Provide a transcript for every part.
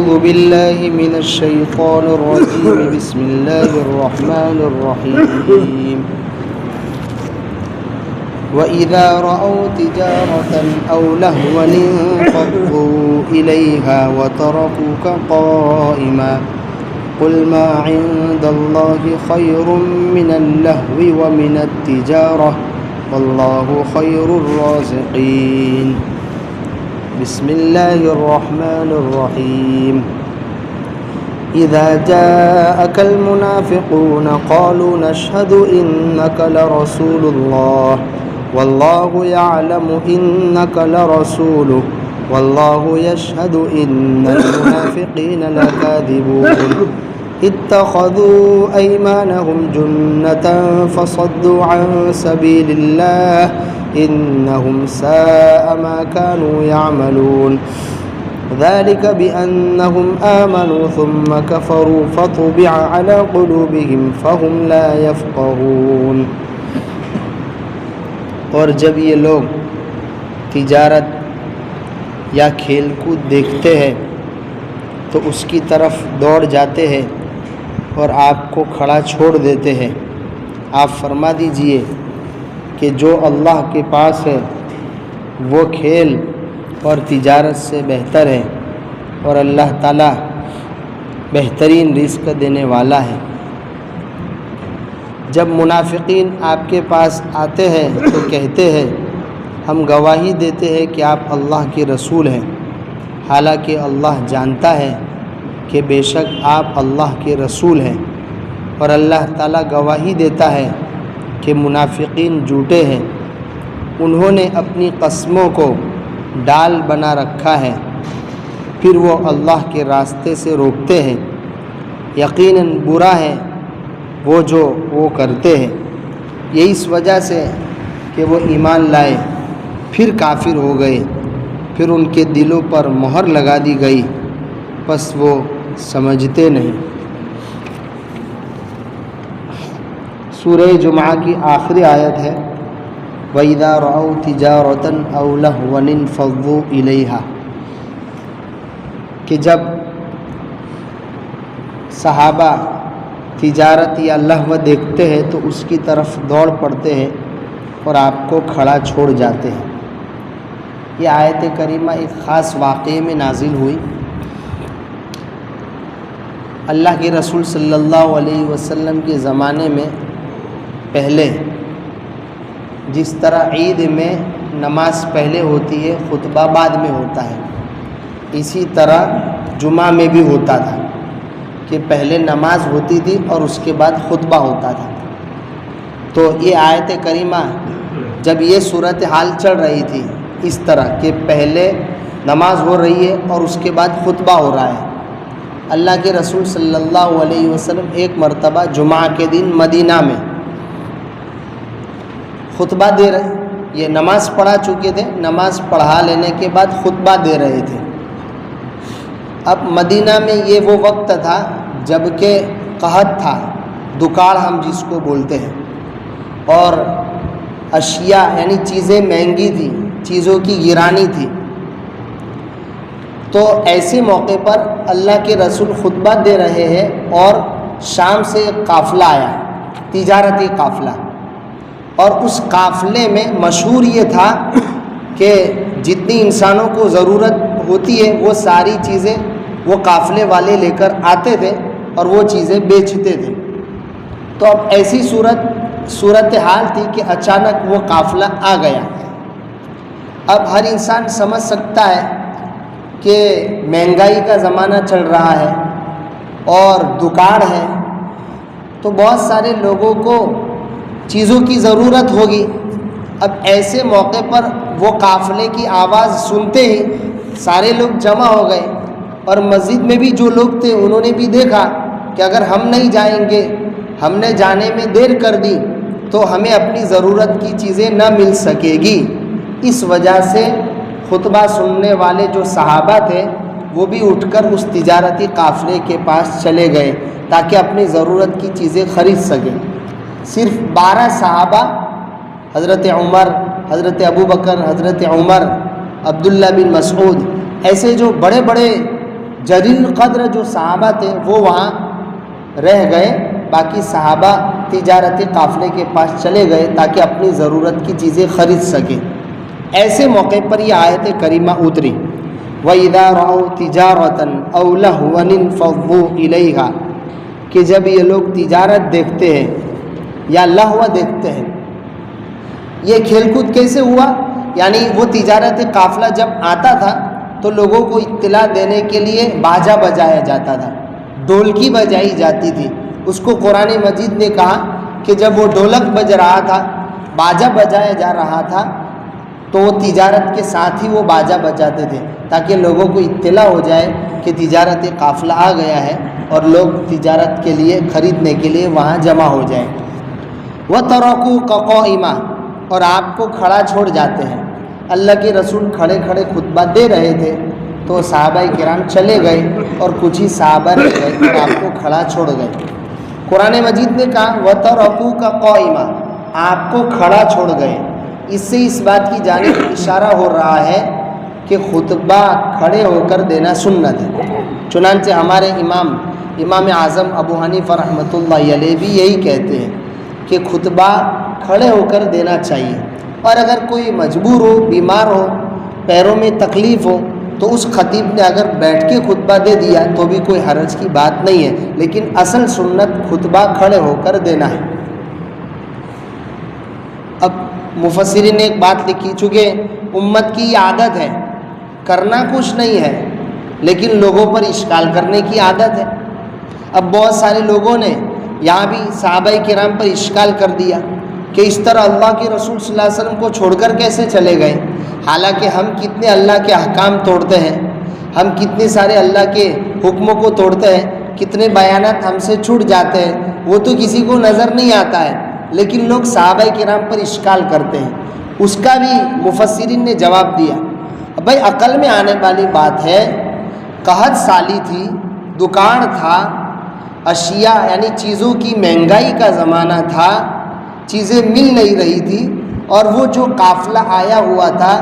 أعوذ بالله من الشيطان الرجيم بسم الله الرحمن الرحيم وإذا رأوا تجارة أو لهوا انفضوا إليها وتركوك قائما قل ما عند الله خير من اللهو ومن التجارة والله خير الرازقين بسم الله الرحمن الرحيم إذا جاءك المنافقون قالوا نشهد إنك لرسول الله والله يعلم إنك لرسوله والله يشهد إن المنافقين لكاذبون اتخذوا أيمانهم جنة فصدوا عن سبيل الله إنهم ساء ما كانوا يعملون ذلك بأنهم آمنوا ثم كفروا فطبع على قلوبهم فهم لا يفقهون۔ اور جب یہ لوگ تجارت یا کھیل کود دیکھتے ہیں تو اس کی طرف دوڑ جاتے ہیں اور آپ کو کھڑا چھوڑ دیتے ہیں۔ آپ فرما دیجئے کہ جو اللہ کے پاس ہے وہ کھیل اور تجارت سے بہتر ہے اور اللہ تعالیٰ بہترین رزق دینے والا ہے۔ جب منافقین آپ کے پاس آتے ہیں تو کہتے ہیں ہم گواہی دیتے ہیں کہ آپ اللہ کے رسول ہیں، حالانکہ اللہ جانتا ہے کہ بے شک آپ اللہ کے رسول ہیں، اور اللہ تعالیٰ گواہی دیتا ہے کہ منافقین جھوٹے ہیں، انہوں نے اپنی قسموں کو ڈال بنا رکھا ہے، پھر وہ اللہ کے راستے سے روکتے ہیں۔ یقیناً برا ہے وہ جو وہ کرتے ہیں۔ یہ اس وجہ سے کہ وہ ایمان لائے پھر کافر ہو گئے، پھر ان کے دلوں پر مہر لگا دی گئی، پس وہ سمجھتے نہیں۔ سورہ جمعہ کی آخری آیت ہے وَإِذَا رَأَوْا تِجَارَةً أَوْ لَهْوًا انفضوا إِلَيْهَا، کہ جب صحابہ تجارت یا لہو دیکھتے ہیں تو اس کی طرف دوڑ پڑتے ہیں اور آپ کو کھڑا چھوڑ جاتے ہیں۔ یہ آیت کریمہ ایک خاص واقعے میں نازل ہوئی۔ اللہ کے رسول صلی اللہ علیہ وسلم کے زمانے میں پہلے جس طرح عید میں نماز پہلے ہوتی ہے خطبہ بعد میں ہوتا ہے، اسی طرح جمعہ میں بھی ہوتا تھا کہ پہلے نماز ہوتی تھی اور اس کے بعد خطبہ ہوتا تھا۔ تو یہ آیت کریمہ جب یہ صورتحال چل رہی تھی اس طرح کہ پہلے نماز ہو رہی ہے اور اس کے بعد خطبہ ہو رہا ہے، اللہ کے رسول صلی اللہ علیہ وسلم ایک مرتبہ جمعہ کے دن مدینہ میں خطبہ دے رہے، یہ نماز پڑھا چکے تھے، نماز پڑھا لینے کے بعد خطبہ دے رہے تھے۔ اب مدینہ میں یہ وہ وقت تھا جب کہ قحط تھا، دکاڑ ہم جس کو بولتے ہیں، اور اشیاء یعنی چیزیں مہنگی تھی، چیزوں کی گرانی تھی۔ تو ایسے موقع پر اللہ کے رسول خطبہ دے رہے ہیں اور شام سے ایک قافلہ آیا، تجارتی قافلہ، اور اس قافلے میں مشہور یہ تھا کہ جتنی انسانوں کو ضرورت ہوتی ہے وہ ساری چیزیں وہ قافلے والے لے کر آتے تھے اور وہ چیزیں بیچتے تھے۔ تو اب ایسی صورتحال تھی کہ اچانک وہ قافلہ آ گیا۔ اب ہر انسان سمجھ سکتا ہے کہ مہنگائی کا زمانہ چل رہا ہے اور دکاڑ ہے، تو بہت سارے لوگوں کو چیزوں کی ضرورت ہوگی۔ اب ایسے موقع پر وہ قافلے کی آواز سنتے ہی سارے لوگ جمع ہو گئے، اور مسجد میں بھی جو لوگ تھے انہوں نے بھی دیکھا کہ اگر ہم نہیں جائیں گے، ہم نے جانے میں دیر کر دی تو ہمیں اپنی ضرورت کی چیزیں نہ مل سکے گی۔ اس وجہ سے خطبہ سننے والے جو صحابہ تھے وہ بھی اٹھ کر اس تجارتی قافلے کے پاس چلے گئے تاکہ اپنی ضرورت کی چیزیں خرید سکیں۔ صرف 12 صحابہ، حضرت عمر، حضرت ابوبکر، حضرت عمر، عبداللہ بن مسعود، ایسے جو بڑے بڑے جلیل قدر جو صحابہ تھے وہ وہاں رہ گئے، باقی صحابہ تجارتی قافلے کے پاس چلے گئے تاکہ اپنی ضرورت کی چیزیں خرید سکیں۔ ایسے موقع پر یہ آیت کریمہ اتری، وَإِذَا رَأَوْا تِجَارَةً أَوْ لَهْوًا انفَضُّوا إِلَيْهَا، کہ جب یہ لوگ تجارت دیکھتے ہیں یا لہو دیکھتے ہیں۔ یہ کھیل کود کیسے ہوا؟ یعنی وہ تجارت قافلہ جب آتا تھا تو لوگوں کو اطلاع دینے کے لیے باجا بجایا جاتا تھا، ڈھولکی بجائی جاتی تھی۔ اس کو قرآن مجید نے کہا کہ جب وہ ڈھولک بج رہا تھا، باجا بجایا جا رہا تھا، تو وہ تجارت کے ساتھ ہی وہ باجا بجاتے تھے تاکہ لوگوں کو اطلاع ہو جائے کہ تجارت قافلہ آ گیا ہے اور لوگ تجارت کے لیے خریدنے کے لیے وہاں جمع ہو جائیں۔ وَتَرَكُوكَ قَائِمًا، اور آپ کو کھڑا چھوڑ جاتے ہیں۔ اللہ کے رسول کھڑے کھڑے خطبہ دے رہے تھے تو صحابہ کرام چلے گئے اور کچھ ہی صحابہ رہ گئے اور آپ کو کھڑا چھوڑ گئے۔ قرآن مجید نے کہا وَتَرَكُوكَ قَائِمًا، آپ کو کھڑا چھوڑ گئے۔ اس سے اس بات کی جانب اشارہ ہو رہا ہے کہ خطبہ کھڑے ہو کر دینا سنت ہے۔ چنانچہ ہمارے امام اعظم ابو حنیفہ رحمۃ اللہ علیہ بھی یہی کہتے ہیں کہ خطبہ کھڑے ہو کر دینا چاہیے، اور اگر کوئی مجبور ہو، بیمار ہو، پیروں میں تکلیف ہو تو اس خطیب نے اگر بیٹھ کے خطبہ دے دیا تو بھی کوئی حرج کی بات نہیں ہے، لیکن اصل سنت خطبہ کھڑے ہو کر دینا ہے۔ اب مفسرین نے ایک بات لکھی، چونکہ امت کی یہ عادت ہے، کرنا کچھ نہیں ہے لیکن لوگوں پر اشکال کرنے کی عادت ہے۔ اب بہت سارے لوگوں نے یہاں بھی صحابہ کرام پر اشکال کر دیا کہ اس طرح اللہ کے رسول صلی اللہ علیہ وسلم کو چھوڑ کر کیسے چلے گئے، حالانکہ ہم کتنے اللہ کے احکام توڑتے ہیں، ہم کتنے سارے اللہ کے حکموں کو توڑتے ہیں، کتنے بیانات ہم سے چھوٹ جاتے ہیں، وہ تو کسی کو نظر نہیں آتا ہے، لیکن لوگ صحابہ کرام پر اشکال کرتے ہیں۔ اس کا بھی مفسرین نے جواب دیا، بھائی عقل میں آنے والی بات ہے، قحط سالی تھی، دکان تھا، اشیاء یعنی چیزوں کی مہنگائی کا زمانہ تھا، چیزیں مل نہیں رہی تھی، اور وہ جو قافلہ آیا ہوا تھا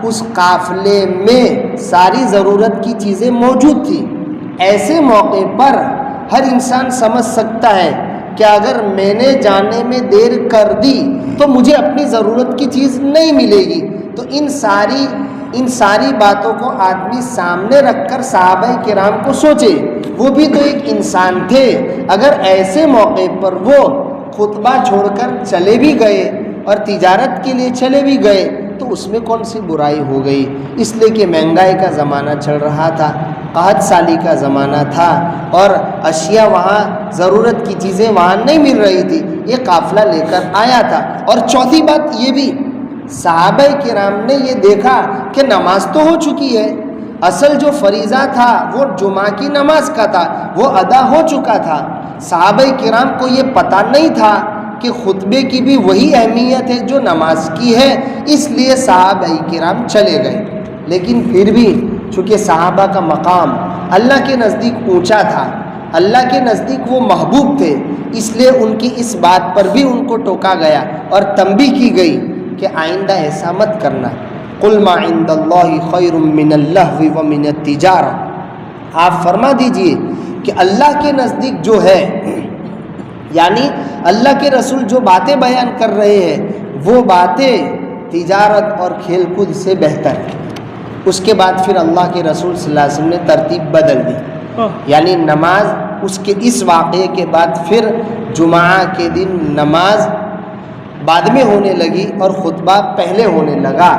اس قافلے میں ساری ضرورت کی چیزیں موجود تھی۔ ایسے موقع پر ہر انسان سمجھ سکتا ہے کہ اگر میں نے جانے میں دیر کر دی تو مجھے اپنی ضرورت کی چیز نہیں ملے گی۔ تو ان ساری باتوں کو آدمی سامنے رکھ کر صحابہ کرام کو سوچے، وہ بھی تو ایک انسان تھے، اگر ایسے موقع پر وہ خطبہ چھوڑ کر چلے بھی گئے اور تجارت کے لیے چلے بھی گئے تو اس میں کون سی برائی ہو گئی؟ اس لیے کہ مہنگائی کا زمانہ چل رہا تھا، قحط سالی کا زمانہ تھا، اور اشیاء وہاں ضرورت کی چیزیں وہاں نہیں مل رہی تھی، یہ قافلہ لے کر آیا تھا۔ اور چوتھی بات یہ بھی، صحابہ کرام نے یہ دیکھا کہ نماز تو ہو چکی ہے، اصل جو فریضہ تھا وہ جمعہ کی نماز کا تھا، وہ ادا ہو چکا تھا۔ صحابہ کرام کو یہ پتہ نہیں تھا کہ خطبے کی بھی وہی اہمیت ہے جو نماز کی ہے، اس لیے صحابہ کرام چلے گئے۔ لیکن پھر بھی چونکہ صحابہ کا مقام اللہ کے نزدیک اونچا تھا، اللہ کے نزدیک وہ محبوب تھے، اس لیے ان کی اس بات پر بھی ان کو ٹوکا گیا اور تنبیہ کی گئی کہ آئندہ ایسا مت کرنا۔ قُلْ مَا عِنْدَ اللَّهِ خَيْرٌ مِّنَ اللَّهْوِ وَمِنَ التِّجَارَةِ، آپ فرما دیجئے کہ اللہ کے نزدیک جو ہے، یعنی اللہ کے رسول جو باتیں بیان کر رہے ہیں وہ باتیں تجارت اور کھیل کود سے بہتر ہے۔ اس کے بعد پھر اللہ کے رسول صلی اللہ علیہ وسلم نے ترتیب بدل دی، یعنی نماز اس کے اس واقعے کے بعد پھر جمعہ کے دن نماز بعد میں ہونے لگی اور خطبہ پہلے ہونے لگا،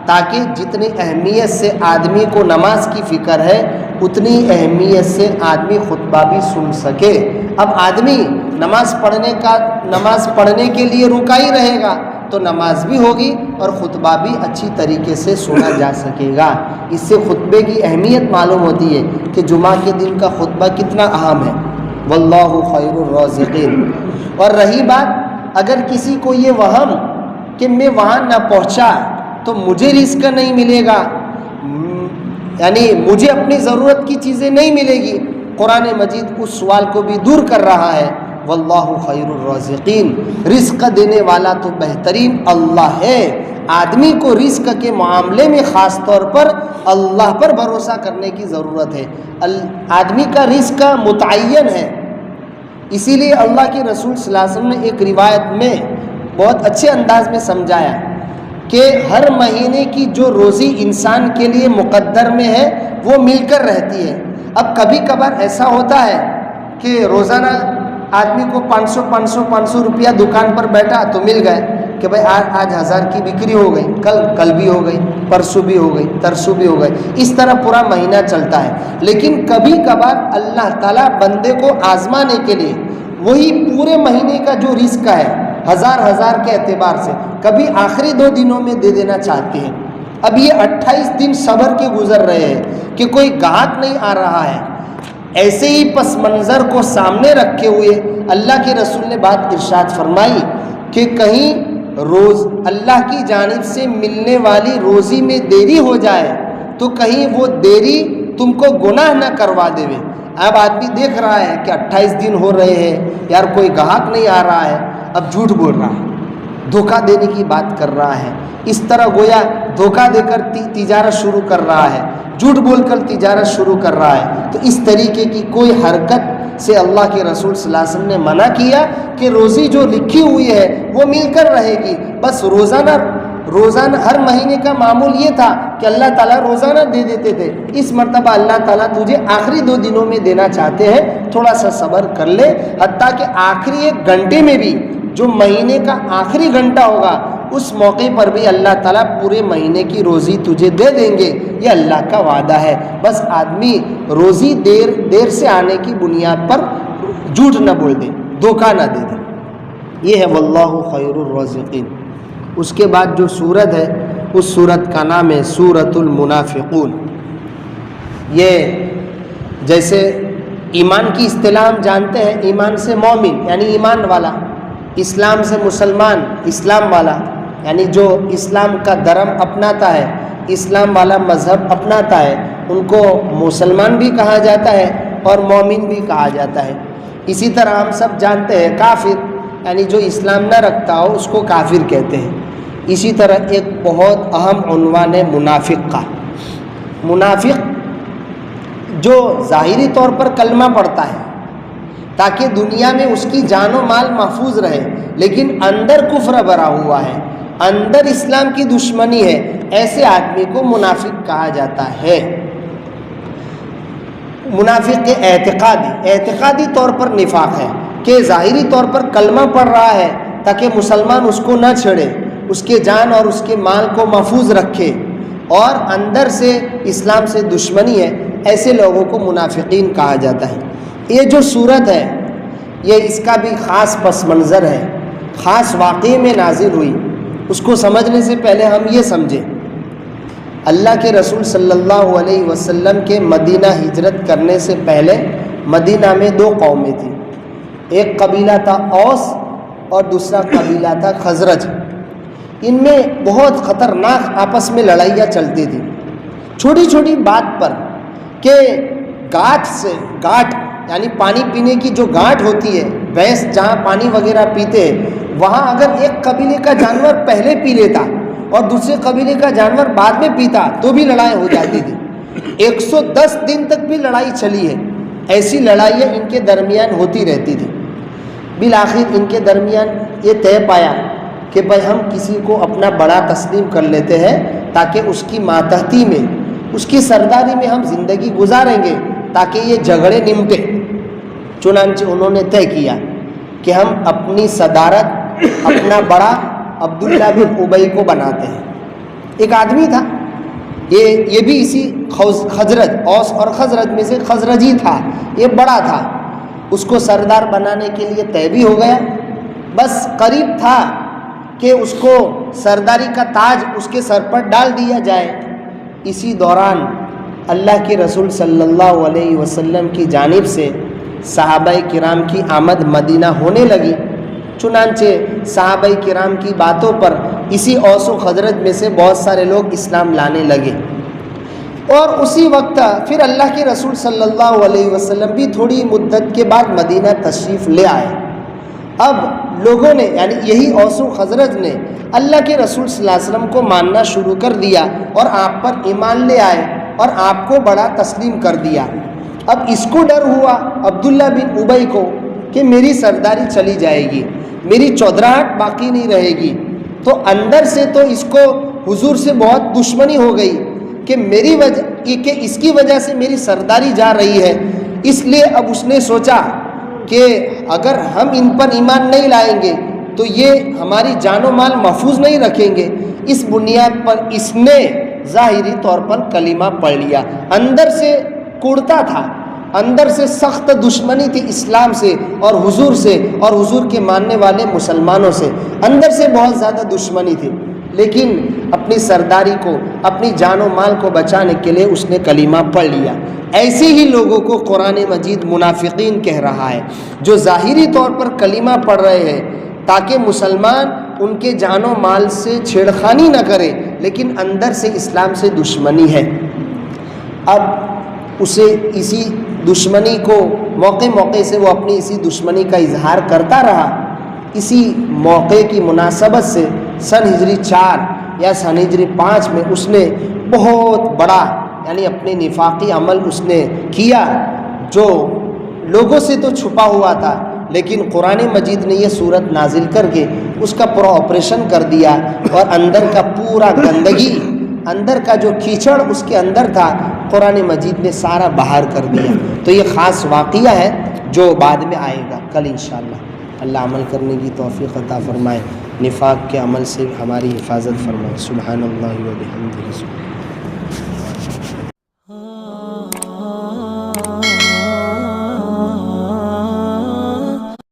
تاکہ جتنی اہمیت سے آدمی کو نماز کی فکر ہے اتنی اہمیت سے آدمی خطبہ بھی سن سکے۔ اب آدمی نماز پڑھنے کے لیے رکا ہی رہے گا تو نماز بھی ہوگی اور خطبہ بھی اچھی طریقے سے سنا جا سکے گا۔ اس سے خطبے کی اہمیت معلوم ہوتی ہے کہ جمعہ کے دن کا خطبہ کتنا اہم ہے۔ واللہ خیر الرازقین۔ اور رہی بات اگر کسی کو یہ وہم کہ میں وہاں نہ پہنچا تو مجھے رزق نہیں ملے گا، یعنی مجھے اپنی ضرورت کی چیزیں نہیں ملے گی، قرآن مجید اس سوال کو بھی دور کر رہا ہے۔ واللہ خیر الرازقین، رزق دینے والا تو بہترین اللہ ہے، آدمی کو رزق کے معاملے میں خاص طور پر اللہ پر بھروسہ کرنے کی ضرورت ہے۔ آدمی کا رزق متعین ہے، اسی لیے اللہ کے رسول صلی اللہ علیہ وسلم نے ایک روایت میں بہت اچھے انداز میں سمجھایا کہ ہر مہینے کی جو روزی انسان کے لیے مقدر میں ہے وہ مل کر رہتی ہے۔ اب کبھی کبھار ایسا ہوتا ہے کہ روزانہ آدمی کو 500 روپیہ دکان پر بیٹھا تو مل گئے کہ بھائی آج 1000 کی بکری ہو گئی، کل بھی ہو گئی، پرسوں بھی ہو گئی، ترسوں بھی ہو گئی، اس طرح پورا مہینہ چلتا ہے۔ لیکن کبھی کبھار اللہ تعالیٰ بندے کو آزمانے کے لیے وہی پورے مہینے کا جو رزق ہے ہزار کے اعتبار سے کبھی آخری 2 دنوں میں دے دینا چاہتے ہیں۔ اب یہ 28 دن صبر کے گزر رہے ہیں کہ کوئی گاہک نہیں آ رہا ہے، ایسے ہی پس منظر کو سامنے رکھے ہوئے اللہ کے رسول نے بات ارشاد فرمائی کہ کہیں روز اللہ کی جانب سے ملنے والی روزی میں دیری ہو جائے تو کہیں وہ دیری تم کو گناہ نہ کروا دے۔ اب آدمی دیکھ رہا ہے کہ 28 دن ہو رہے ہیں، یار کوئی گاہک نہیں آ رہا ہے، اب جھوٹ بول رہا ہے، دھوکہ دینے کی بات کر رہا ہے، اس طرح گویا دھوکہ دے کر تجارت شروع کر رہا ہے، جھوٹ بول کر تجارت شروع کر رہا ہے۔ تو اس طریقے کی کوئی حرکت سے اللہ کے رسول صلی اللہ علیہ وسلم نے منع کیا کہ روزی جو لکھی ہوئی ہے وہ مل کر رہے گی۔ بس روزانہ ہر مہینے کا معمول یہ تھا کہ اللہ تعالیٰ روزانہ دے دیتے تھے، اس مرتبہ اللہ تعالیٰ تجھے آخری 2 دنوں میں دینا چاہتے ہیں، تھوڑا سا صبر کر لے، حتیٰ کہ آخری 1 گھنٹے میں بھی جو مہینے کا آخری گھنٹہ ہوگا اس موقع پر بھی اللہ تعالیٰ پورے مہینے کی روزی تجھے دے دیں گے، یہ اللہ کا وعدہ ہے۔ بس آدمی روزی دیر سے آنے کی بنیاد پر جھوٹ نہ بول دے، دھوکہ نہ دے دے۔ یہ ہے واللہ خیر الرازقین۔ اس کے بعد جو سورت ہے اس سورت کا نام ہے سورۃ المنافقون۔ یہ جیسے ایمان کی اصطلاح ہم جانتے ہیں، ایمان سے مومن یعنی ایمان والا، اسلام سے مسلمان اسلام والا، یعنی جو اسلام کا دھرم اپناتا ہے، اسلام والا مذہب اپناتا ہے، ان کو مسلمان بھی کہا جاتا ہے اور مومن بھی کہا جاتا ہے۔ اسی طرح ہم سب جانتے ہیں کافر یعنی جو اسلام نہ رکھتا ہو اس کو کافر کہتے ہیں۔ اسی طرح ایک بہت اہم عنوان ہے منافق کا۔ منافق جو ظاہری طور پر کلمہ پڑھتا ہے تاکہ دنیا میں اس کی جان و مال محفوظ رہے، لیکن اندر کفر بھرا ہوا ہے، اندر اسلام کی دشمنی ہے، ایسے آدمی کو منافق کہا جاتا ہے۔ منافق اعتقادی طور پر نفاق ہے کہ ظاہری طور پر کلمہ پڑھ رہا ہے تاکہ مسلمان اس کو نہ چھیڑے، اس کے جان اور اس کے مال کو محفوظ رکھے، اور اندر سے اسلام سے دشمنی ہے، ایسے لوگوں کو منافقین کہا جاتا ہے۔ یہ جو صورت ہے یہ اس کا بھی خاص پس منظر ہے، خاص واقعے میں نازل ہوئی۔ اس کو سمجھنے سے پہلے ہم یہ سمجھیں، اللہ کے رسول صلی اللہ علیہ وسلم کے مدینہ ہجرت کرنے سے پہلے مدینہ میں 2 قومیں تھیں، ایک قبیلہ تھا اوس اور دوسرا قبیلہ تھا خزرج۔ ان میں بہت خطرناک آپس میں لڑائیاں چلتی تھیں، چھوٹی چھوٹی بات پر، کہ گھاٹ یعنی پانی پینے کی جو گھاٹ ہوتی ہے، بھینس جہاں پانی وغیرہ پیتے ہیں، وہاں اگر ایک قبیلے کا جانور پہلے پی لیتا اور دوسرے قبیلے کا جانور بعد میں پیتا تو بھی لڑائی ہو جاتی تھی۔ 110 دن تک بھی لڑائی چلی ہے، ایسی لڑائیاں ان کے درمیان ہوتی رہتی تھی۔ بالآخر ان کے درمیان یہ طے پایا کہ بھائی ہم کسی کو اپنا بڑا تسلیم کر لیتے ہیں تاکہ اس کی ماتحتی میں، اس کی سرداری میں ہم زندگی گزاریں گے تاکہ یہ جھگڑے نمٹے۔ چنانچہ انہوں نے طے کیا کہ ہم اپنی صدارت اپنا بڑا عبداللہ بن ابی کو بناتے ہیں۔ ایک آدمی تھا، یہ بھی اسی خزرج، اوس اور خزرج میں سے خزرجی تھا، یہ بڑا تھا، اس کو سردار بنانے کے لیے طے بھی ہو گیا۔ بس قریب تھا کہ اس کو سرداری کا تاج اس کے سر پر ڈال دیا جائے۔ اسی دوران اللہ کے رسول صلی اللہ علیہ وسلم کی جانب سے صحابہ کرام کی آمد مدینہ ہونے لگی۔ چنانچہ صحابہ کرام کی باتوں پر اسی اوس و خزرج میں سے بہت سارے لوگ اسلام لانے لگے، اور اسی وقت پھر اللہ کے رسول صلی اللہ علیہ وسلم بھی تھوڑی مدت کے بعد مدینہ تشریف لے آئے، اب لوگوں نے یعنی یہی اوس و خزرج نے اللہ کے رسول صلی اللہ علیہ وسلم کو ماننا شروع کر دیا اور آپ پر ایمان لے آئے اور آپ کو بڑا تسلیم کر دیا۔ اب اس کو ڈر ہوا عبداللہ بن ابی کو کہ میری سرداری چلی جائے گی، میری چودراہٹ باقی نہیں رہے گی، تو اندر سے تو اس کو حضور سے بہت دشمنی ہو گئی کہ اس کی وجہ سے میری سرداری جا رہی ہے۔ اس لیے اب اس نے سوچا کہ اگر ہم ان پر ایمان نہیں لائیں گے تو یہ ہماری جان و مال محفوظ نہیں رکھیں گے۔ اس بنیاد پر اس نے ظاہری طور پر کلمہ پڑھ لیا، اندر سے کوڑتا تھا، اندر سے سخت دشمنی تھی اسلام سے اور حضور کے ماننے والے مسلمانوں سے، اندر سے بہت زیادہ دشمنی تھی، لیکن اپنی سرداری کو، اپنی جان و مال کو بچانے کے لیے اس نے کلمہ پڑھ لیا۔ ایسے ہی لوگوں کو قرآن مجید منافقین کہہ رہا ہے، جو ظاہری طور پر کلمہ پڑھ رہے ہیں تاکہ مسلمان ان کے جان و مال سے چھیڑخانی نہ کرے، لیکن اندر سے اسلام سے دشمنی ہے۔ اب اسے اسی دشمنی کو موقع سے وہ اپنی اسی دشمنی کا اظہار کرتا رہا۔ اسی موقع کی مناسبت سے سن ہجری 4 یا سن ہجری 5 میں اس نے بہت بڑا یعنی اپنے نفاقی عمل اس نے کیا، جو لوگوں سے تو چھپا ہوا تھا، لیکن قرآن مجید نے یہ صورت نازل کر کے اس کا پورا آپریشن کر دیا اور اندر کا پورا گندگی، اندر کا جو کیچڑ اس کے اندر تھا، قرآن مجید نے سارا باہر کر دیا۔ تو یہ خاص واقعہ ہے جو بعد میں آئے گا کل انشاءاللہ۔ اللہ عمل کرنے کی توفیق عطا فرمائے، نفاق کے عمل سے ہماری حفاظت فرمائے۔ سبحان اللہ و بحمدہ۔